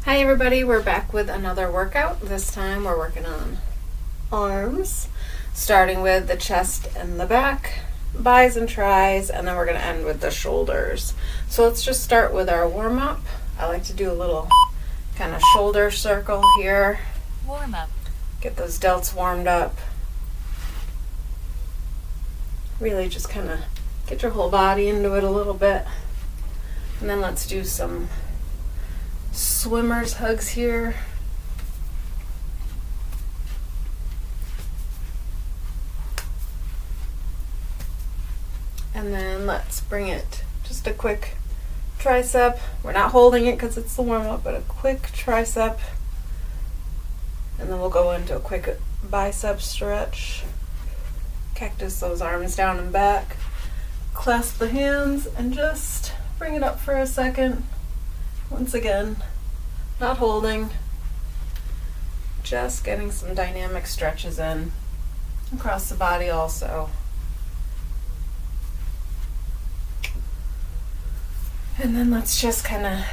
Hi everybody, we're back with another workout. This time we're working on arms, starting with the chest and the back, bis and tris, and then we're going to end with the shoulders. So let's just start with our warm-up. I like to do a little kind of shoulder circle here. Warm up. Get those delts warmed up. Really just kind of get your whole body into it a little bit. And then let's do some swimmer's hugs here. And then let's bring it just a quick tricep. We're not holding it because it's the warm-up, but a quick tricep. And then we'll go into a quick bicep stretch. Cactus those arms down and back. Clasp the hands and just bring it up for a second. Once again, not holding, just getting some dynamic stretches in across the body also. And then let's just kind of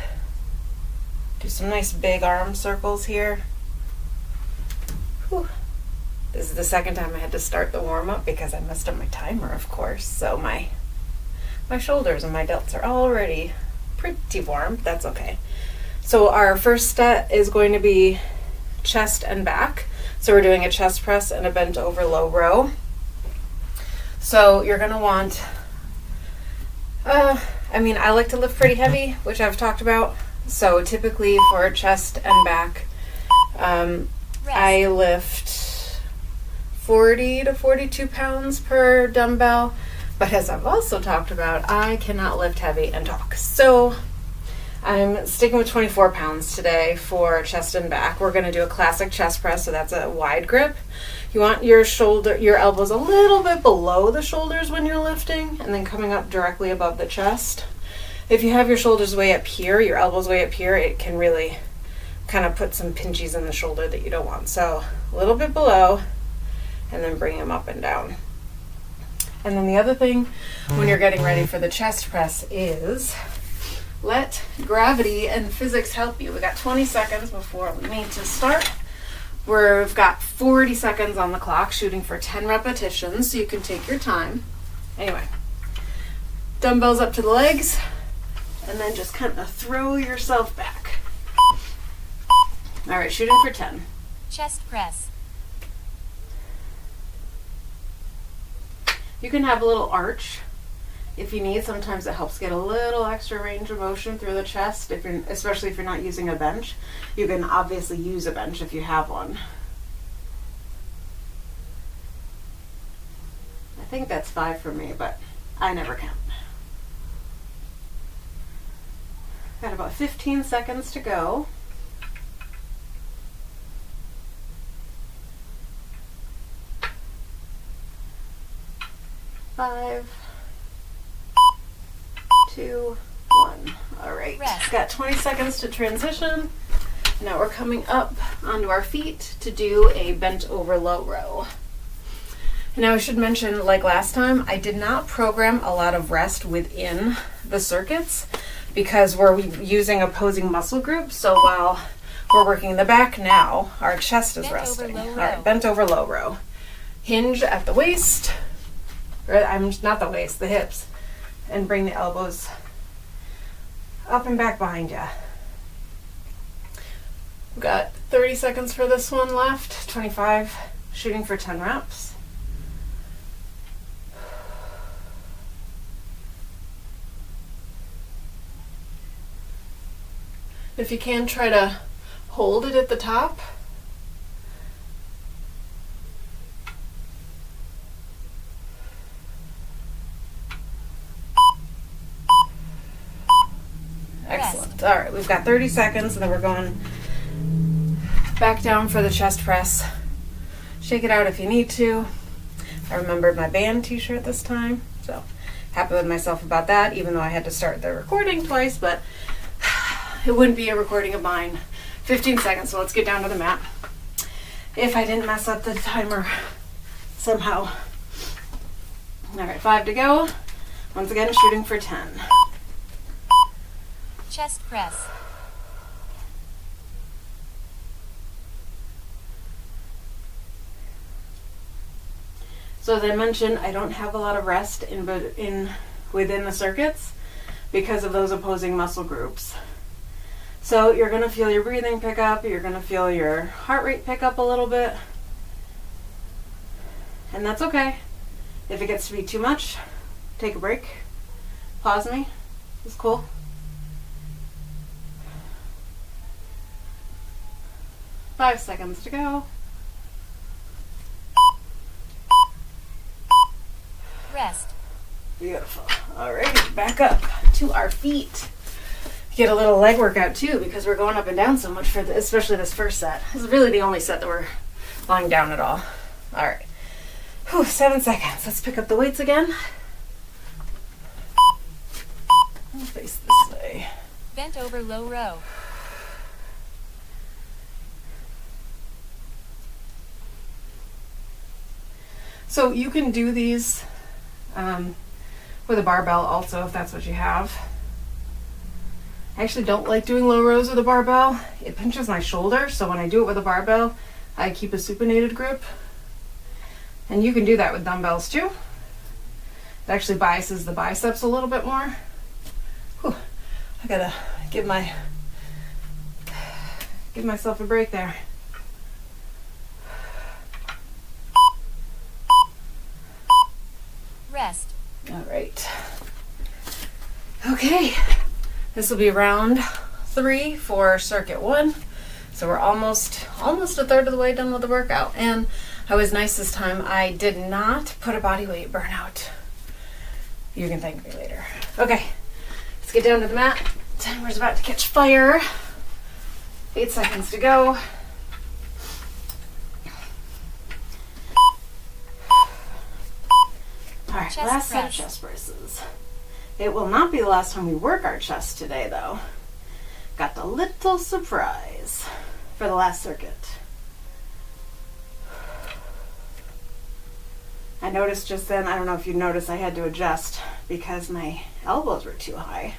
do some nice big arm circles here. Whew. This is the second time I had to start the warm-up because I messed up my timer, of course. So my shoulders and my delts are already pretty warm. That's okay. So our first set is going to be chest and back. So we're doing a chest press and a bent over low row. So you're going to want, I like to lift pretty heavy, which I've talked about. So typically for chest and back, I lift 40 to 42 pounds per dumbbell. But as I've also talked about, I cannot lift heavy and talk. So I'm sticking with 24 pounds today for chest and back. We're going to do a classic chest press, so that's a wide grip. You want your elbows a little bit below the shoulders when you're lifting, and then coming up directly above the chest. If you have your shoulders way up here, your elbows way up here, it can really kind of put some pinchies in the shoulder that you don't want. So a little bit below, and then bring them up and down. And then the other thing when you're getting ready for the chest press is let gravity and physics help you. We got 20 seconds before we need to start. We've got 40 seconds on the clock, shooting for 10 repetitions, so you can take your time. Anyway, dumbbells up to the legs, and then just kind of throw yourself back. All right, shooting for 10. Chest press. You can have a little arch if you need. Sometimes it helps get a little extra range of motion through the chest, especially if you're not using a bench. You can obviously use a bench if you have one. I think that's 5 for me, but I never count. Got about 15 seconds to go. 5, 2, 1. All right. Rest. Got 20 seconds to transition. Now we're coming up onto our feet to do a bent over low row. Now I should mention, like last time, I did not program a lot of rest within the circuits because we're using opposing muscle groups. So while we're working the back now, our chest is resting. All right, bent over low row. Hinge at the waist. Not the waist, the hips, and bring the elbows up and back behind you. We've got 30 seconds for this one left, 25, shooting for 10 reps. If you can, try to hold it at the top. Excellent. All right, we've got 30 seconds, and then we're going back down for the chest press. Shake it out if you need to. I remembered my band t-shirt this time, so happy with myself about that, even though I had to start the recording twice, but it wouldn't be a recording of mine. 15 seconds, so let's get down to the mat. If I didn't mess up the timer somehow. All right, 5 to go. Once again, shooting for 10. Chest press. So as I mentioned, I don't have a lot of rest within the circuits because of those opposing muscle groups. So you're going to feel your breathing pick up, you're going to feel your heart rate pick up a little bit. And that's okay. If it gets to be too much, take a break. Pause me. It's cool. 5 seconds to go. Rest. Beautiful. Alrighty, back up to our feet. Get a little leg workout too because we're going up and down so much for especially this first set. This is really the only set that we're lying down at all. Alright. 7 seconds. Let's pick up the weights again. I'll face this way. Bent over low row. So you can do these with a barbell also if that's what you have. I actually don't like doing low rows with a barbell. It pinches my shoulder, so when I do it with a barbell, I keep a supinated grip. And you can do that with dumbbells too. It actually biases the biceps a little bit more. Whew. I gotta give myself a break there. Rest. All right. Okay. This will be round 3 for circuit 1. So we're almost a third of the way done with the workout. And I was nice this time. I did not put a body weight burnout. You can thank me later. Okay. Let's get down to the mat. Timer's about to catch fire. 8 seconds to go. All right, Chest last set of press. chest presses. It will not be the last time we work our chest today, though. Got a little surprise for the last circuit. I noticed just then, I don't know if you noticed, I had to adjust because my elbows were too high.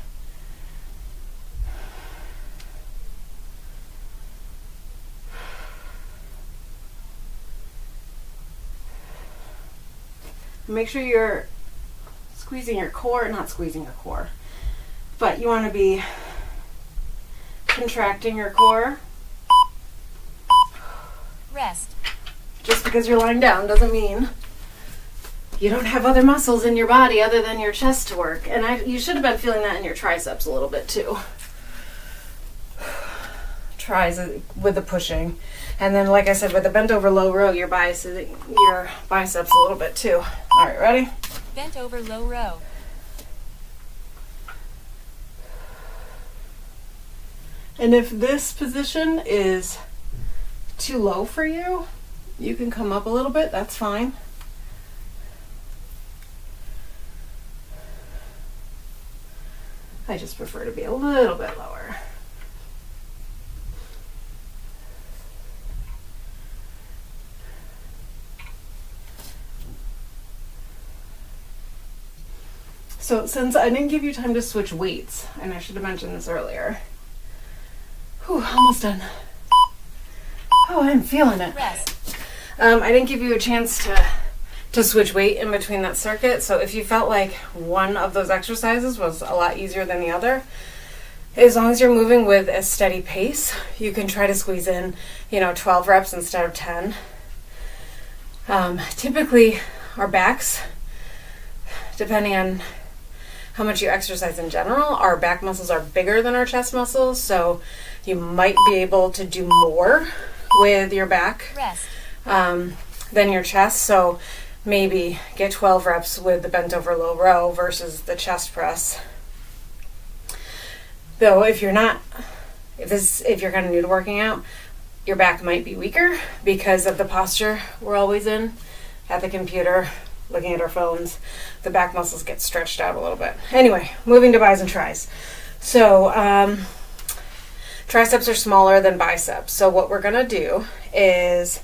Make sure you're squeezing your core, not squeezing your core, but you want to be contracting your core. Rest. Just because you're lying down doesn't mean you don't have other muscles in your body other than your chest to work. And you should have been feeling that in your triceps a little bit too. Tries with the pushing. And then, like I said, with the bent over low row, your biceps a little bit too. All right, ready? Bent over low row. And if this position is too low for you, you can come up a little bit. That's fine. I just prefer to be a little bit lower. So since I didn't give you time to switch weights, and I should have mentioned this earlier. Whew, almost done. Oh, I'm feeling it. Rest. I didn't give you a chance to switch weight in between that circuit. So if you felt like one of those exercises was a lot easier than the other, as long as you're moving with a steady pace, you can try to squeeze in, 12 reps instead of 10. Typically, our backs, depending on how much you exercise in general, our back muscles are bigger than our chest muscles, so you might be able to do more with your back Rest. than your chest. So maybe get 12 reps with the bent over low row versus the chest press. Though if you're kind of new to working out, your back might be weaker because of the posture we're always in at the computer, looking at our phones. The back muscles get stretched out a little bit. Anyway, moving to bis and tris. So triceps are smaller than biceps. So what we're going to do is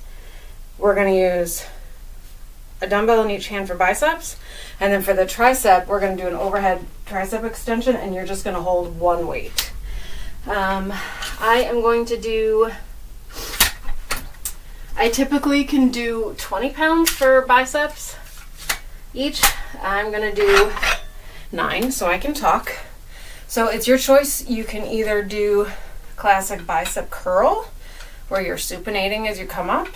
we're going to use a dumbbell in each hand for biceps. And then for the tricep, we're going to do an overhead tricep extension, and you're just going to hold one weight. I am going to do, I typically can do 20 pounds for biceps. each. I'm going to do 9 so I can talk. So it's your choice. You can either do classic bicep curl where you're supinating as you come up.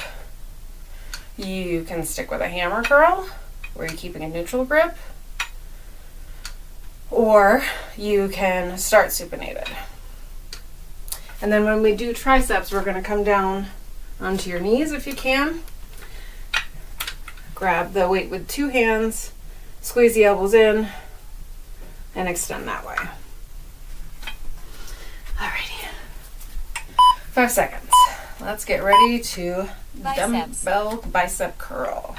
You can stick with a hammer curl where you're keeping a neutral grip. Or you can start supinated. And then when we do triceps, we're going to come down onto your knees if you can. Grab the weight with 2 hands, squeeze the elbows in, and extend that way. Alrighty. 5 seconds. Let's get ready to Biceps. dumbbell bicep curl.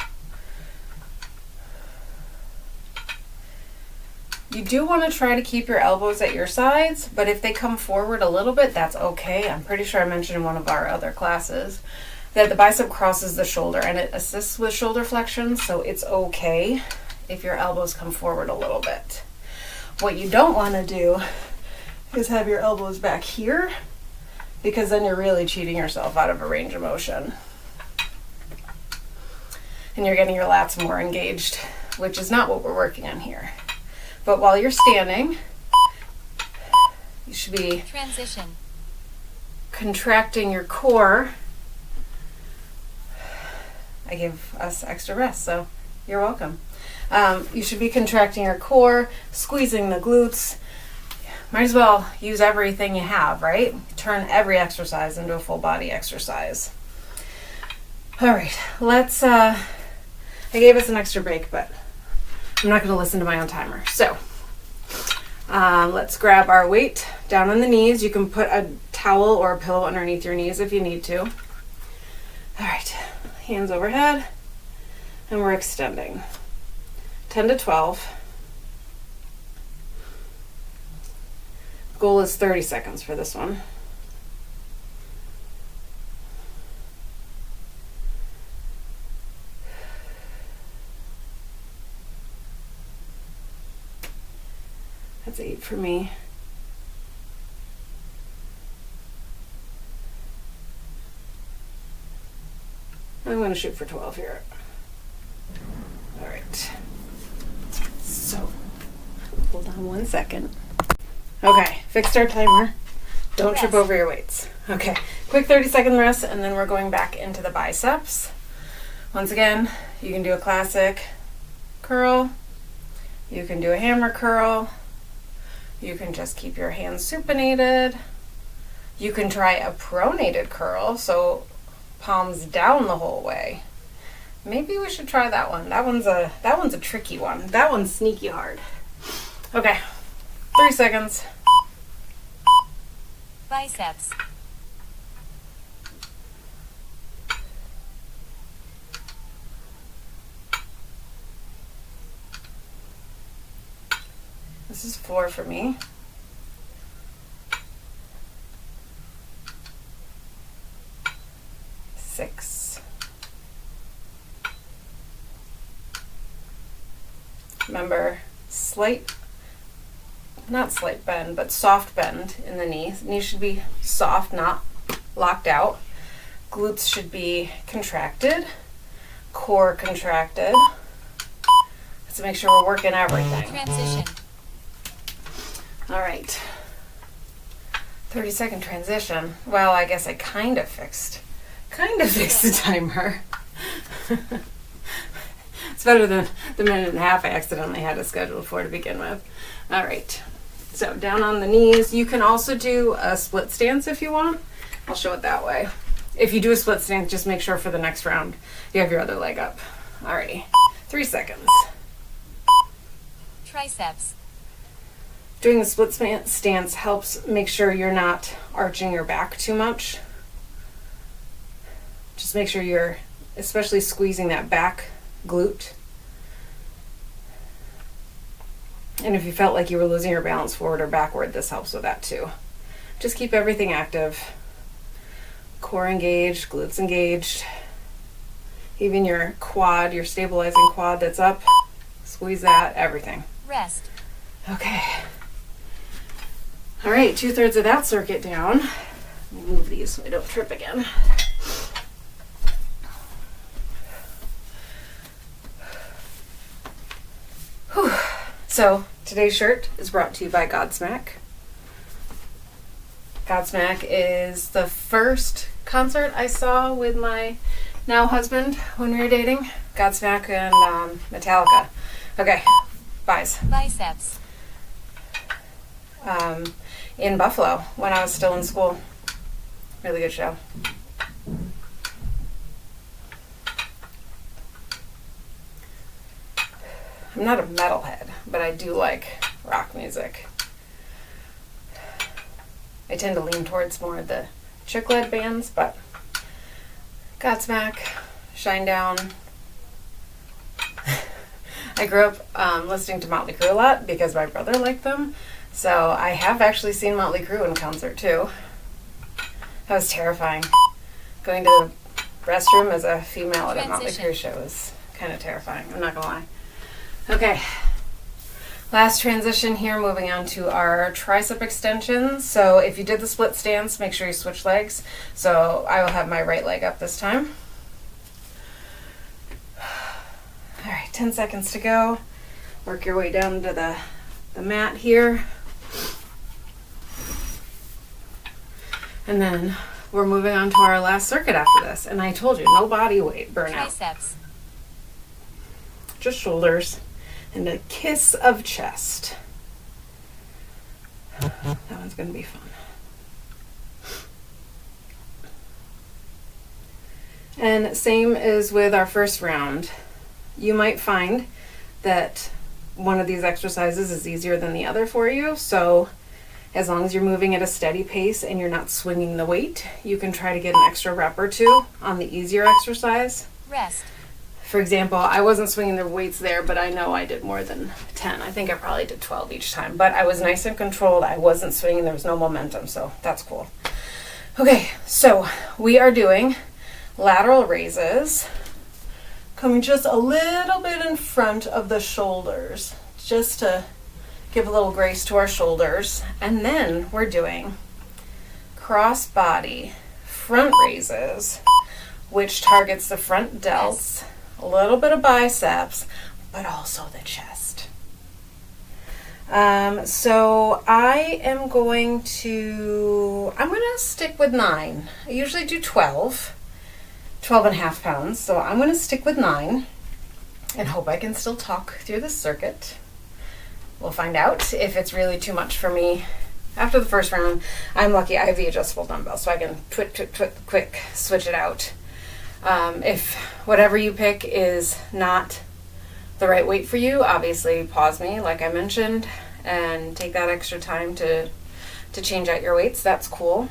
You do want to try to keep your elbows at your sides, but if they come forward a little bit, that's okay. I'm pretty sure I mentioned in one of our other classes that the bicep crosses the shoulder and it assists with shoulder flexion, so it's okay if your elbows come forward a little bit. What you don't want to do is have your elbows back here, because then you're really cheating yourself out of a range of motion. And you're getting your lats more engaged, which is not what we're working on here. But while you're standing, you should be Transition. contracting your core. I give us extra rest, so you're welcome. You should be contracting your core, squeezing the glutes. Might as well use everything you have, right? Turn every exercise into a full body exercise. All right, let's, I gave us an extra break, but I'm not going to listen to my own timer. So let's grab our weight down on the knees. You can put a towel or a pillow underneath your knees if you need to. All right, hands overhead, and we're extending. 10 to 12. Goal is 30 seconds for this one. That's 8 for me. I'm going to shoot for 12 here. All right. So, hold on 1 second. Okay, fixed our timer. Don't trip over your weights. Okay, quick 30-second rest, and then we're going back into the biceps. Once again, you can do a classic curl. You can do a hammer curl. You can just keep your hands supinated. You can try a pronated curl, so palms down the whole way. Maybe we should try that one. That one's a tricky one. That one's sneaky hard. Okay, 3 seconds. Biceps. This is 4 for me. Six. Remember, not slight bend, but soft bend in the knees. Knees should be soft, not locked out. Glutes should be contracted, core contracted. Let's make sure we're working everything. Transition. All right. 30-second transition. Well, I guess I kind of fixed the timer. It's better than the minute and a half I accidentally had it scheduled for to begin with. All right. So down on the knees. You can also do a split stance if you want. I'll show it that way. If you do a split stance, just make sure for the next round you have your other leg up. Alrighty. 3 seconds. Triceps. Doing the split stance helps make sure you're not arching your back too much. Just make sure you're especially squeezing that back glute. And if you felt like you were losing your balance forward or backward, this helps with that too. Just keep everything active. Core engaged, glutes engaged. Even your quad, your stabilizing quad that's up, squeeze that, everything. Rest. Okay. All right, 2/3 of that circuit down. Let me move these so I don't trip again. So today's shirt is brought to you by Godsmack. Godsmack is the first concert I saw with my now husband when we were dating. Godsmack and Metallica. Okay, Biceps. In Buffalo when I was still in school. Really good show. I'm not a metalhead, but I do like rock music. I tend to lean towards more of the chick-led bands, but Godsmack, Shinedown. I grew up listening to Motley Crue a lot because my brother liked them. So I have actually seen Motley Crue in concert too. That was terrifying. Going to the restroom as a female at a Motley Crue show was kind of terrifying. I'm not going to lie. Okay. Last transition here, moving on to our tricep extensions. So if you did the split stance, make sure you switch legs. So I will have my right leg up this time. All right, 10 seconds to go. Work your way down to the mat here. And then we're moving on to our last circuit after this. And I told you, no body weight burnout. Triceps. Just shoulders and a kiss of chest. That one's going to be fun. And same as with our first round. You might find that one of these exercises is easier than the other for you. So as long as you're moving at a steady pace and you're not swinging the weight, you can try to get an extra rep or two on the easier exercise. Rest. For example, I wasn't swinging the weights there, but I know I did more than 10. I think I probably did 12 each time, but I was nice and controlled. I wasn't swinging. There was no momentum, so that's cool. Okay, so we are doing lateral raises, coming just a little bit in front of the shoulders, just to give a little grace to our shoulders. And then we're doing cross body front raises, which targets the front delts, a little bit of biceps, but also the chest. So I'm going to stick with 9. I usually do 12 and a half pounds. So I'm going to stick with 9 and hope I can still talk through the circuit. We'll find out if it's really too much for me. After the first round, I'm lucky I have the adjustable dumbbell, so I can quick switch it out. If whatever you pick is not the right weight for you, obviously pause me, like I mentioned, and take that extra time to change out your weights. That's cool.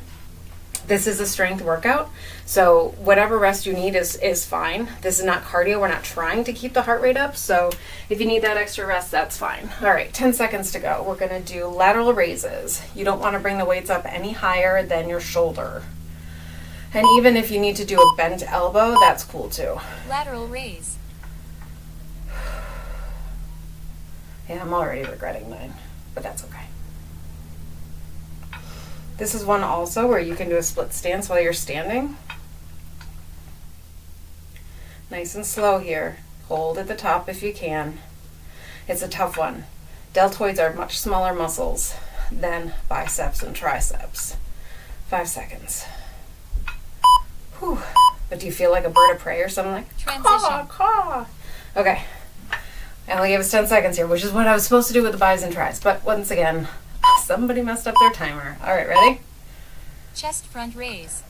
This is a strength workout, so whatever rest you need is fine. This is not cardio. We're not trying to keep the heart rate up, so if you need that extra rest, that's fine. All right, 10 seconds to go. We're going to do lateral raises. You don't want to bring the weights up any higher than your shoulder. And even if you need to do a bent elbow, that's cool too. Lateral raise. Yeah, I'm already regretting 9, but that's okay. This is one also where you can do a split stance while you're standing. Nice and slow here. Hold at the top if you can. It's a tough one. Deltoids are much smaller muscles than biceps and triceps. 5 seconds. Whew. But do you feel like a bird of prey or something like Transition. caw? Okay. I only gave us 10 seconds here, which is what I was supposed to do with the bis and tris. But once again, somebody messed up their timer. All right, ready? Chest front raise.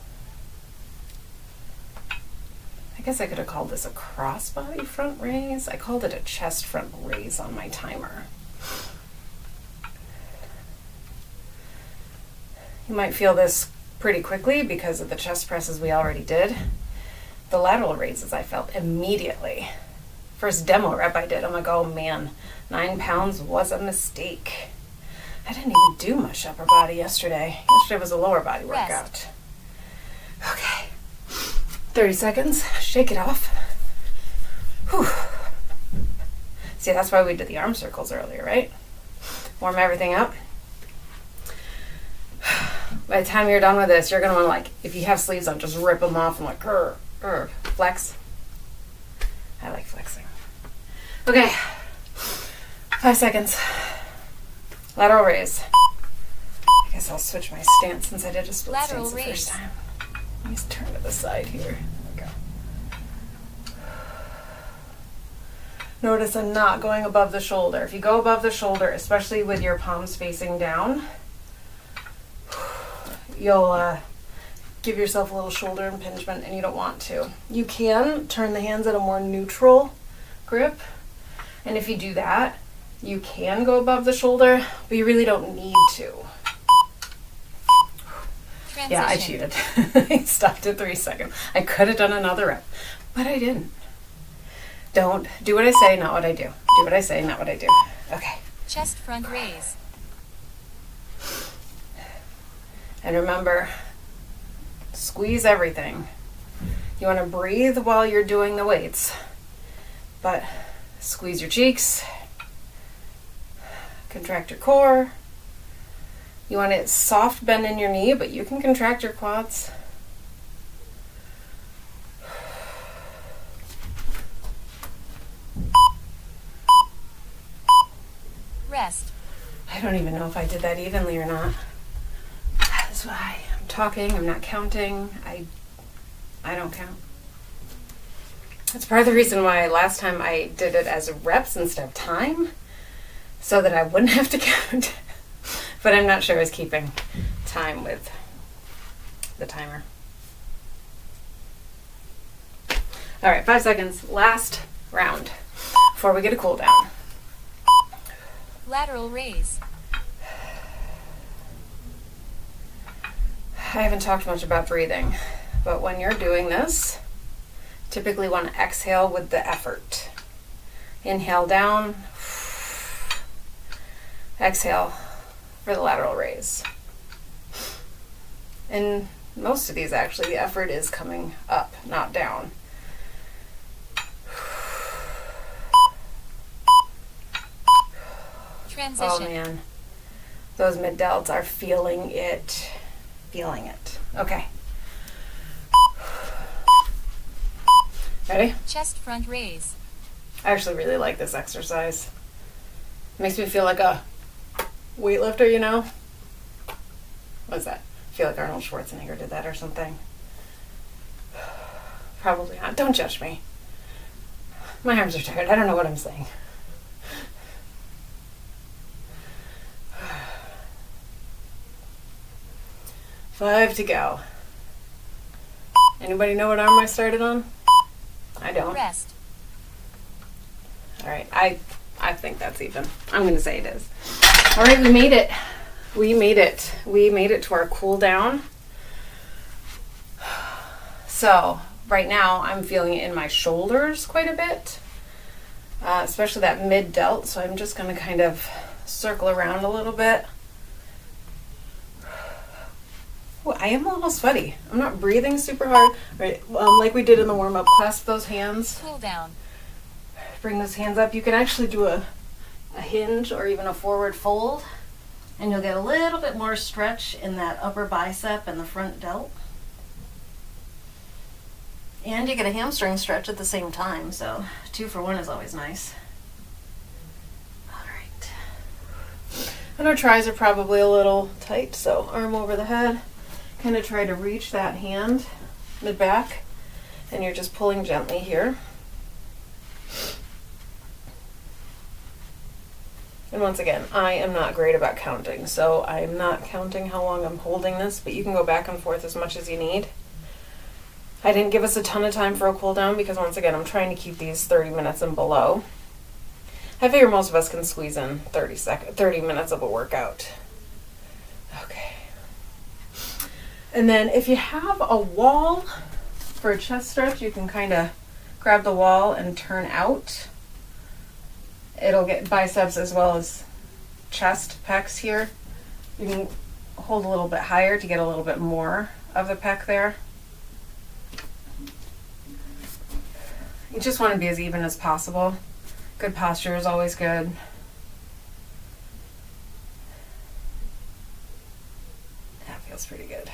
I guess I could have called this a crossbody front raise. I called it a chest front raise on my timer. You might feel this pretty quickly because of the chest presses we already did. The lateral raises I felt immediately. First demo rep I did, I'm like, oh man, 9 pounds was a mistake. I didn't even do much upper body yesterday. Yesterday was a lower body workout. Okay, 30 seconds, shake it off. Whew. See, that's why we did the arm circles earlier, right? Warm everything up. By the time you're done with this, you're going to want to, like, if you have sleeves on, just rip them off and like, flex. I like flexing. Okay. 5 seconds. Lateral raise. I guess I'll switch my stance since I did a split Lateral stance the first raise. time. Let me turn to the side here. There we go. Notice I'm not going above the shoulder. If you go above the shoulder, especially with your palms facing down, you'll give yourself a little shoulder impingement, and you don't want to. You can turn the hands at a more neutral grip, and if you do that, you can go above the shoulder, but you really don't need to. Transition. Yeah, I cheated. I stopped at 3 seconds. I could have done another rep, but I didn't. Don't do what I say, not what I do. Do what I say, not what I do. Okay. Chest front raise. And remember, squeeze everything. You want to breathe while you're doing the weights, but squeeze your cheeks, contract your core. You want a soft bend in your knee, but you can contract your quads. Rest. I don't even know if I did that evenly or not. That's why I'm talking, I'm not counting. I don't count. That's part of the reason why last time I did it as reps instead of time, so that I wouldn't have to count. But I'm not sure I was keeping time with the timer. All right, 5 seconds. Last round before we get a cool down. Lateral raise. I haven't talked much about breathing, but when you're doing this, typically want to exhale with the effort. Inhale down, exhale for the lateral raise. And most of these actually, the effort is coming up, not down. Transition. Oh man, those mid delts are feeling it. Feeling it. Okay. Ready? Chest front raise. I actually really like this exercise. Makes me feel like a weightlifter, you know? What's that? I feel like Arnold Schwarzenegger did that or something. Probably not. Don't judge me. My arms are tired. I don't know what I'm saying. Five to go. Anybody know what arm I started on? I don't. Rest. All right, I think that's even. I'm going to say it is. All right, we made it. We made it. We made it to our cool down. So right now I'm feeling it in my shoulders quite a bit, especially that mid delt. So I'm just going to kind of circle around a little bit. Ooh, I am a little sweaty. I'm not breathing super hard. Right, like we did in the warm-up. Clasp those hands. Cool down. Bring those hands up. You can actually do a hinge or even a forward fold, and you'll get a little bit more stretch in that upper bicep and the front delt. And you get a hamstring stretch at the same time, so 2 for 1 is always nice. All right. And our tris are probably a little tight, so arm over the head. Kind of try to reach that hand mid-back, and you're just pulling gently here. And once again, I am not great about counting, so I'm not counting how long I'm holding this, but you can go back and forth as much as you need. I didn't give us a ton of time for a cool down because once again, I'm trying to keep these 30 minutes and below. I figure most of us can squeeze in 30 minutes of a workout. Okay. And then if you have a wall for a chest stretch, you can kind of grab the wall and turn out. It'll get biceps as well as chest pecs here. You can hold a little bit higher to get a little bit more of the pec there. You just want to be as even as possible. Good posture is always good. That feels pretty good.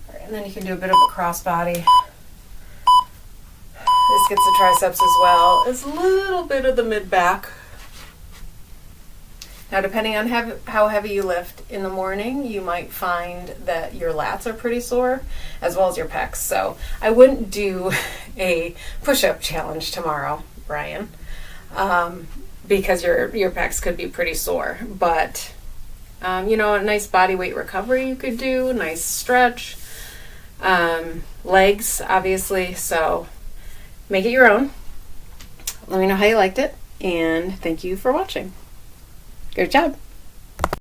All right, and then you can do a bit of a crossbody. This gets the triceps as well as a little bit of the mid-back. Now, depending on how heavy you lift in the morning, you might find that your lats are pretty sore, as well as your pecs. So I wouldn't do a push-up challenge tomorrow, Brian, because your pecs could be pretty sore. But a nice body weight recovery you could do, nice stretch, legs, obviously. So make it your own. Let me know how you liked it, and thank you for watching. Good job.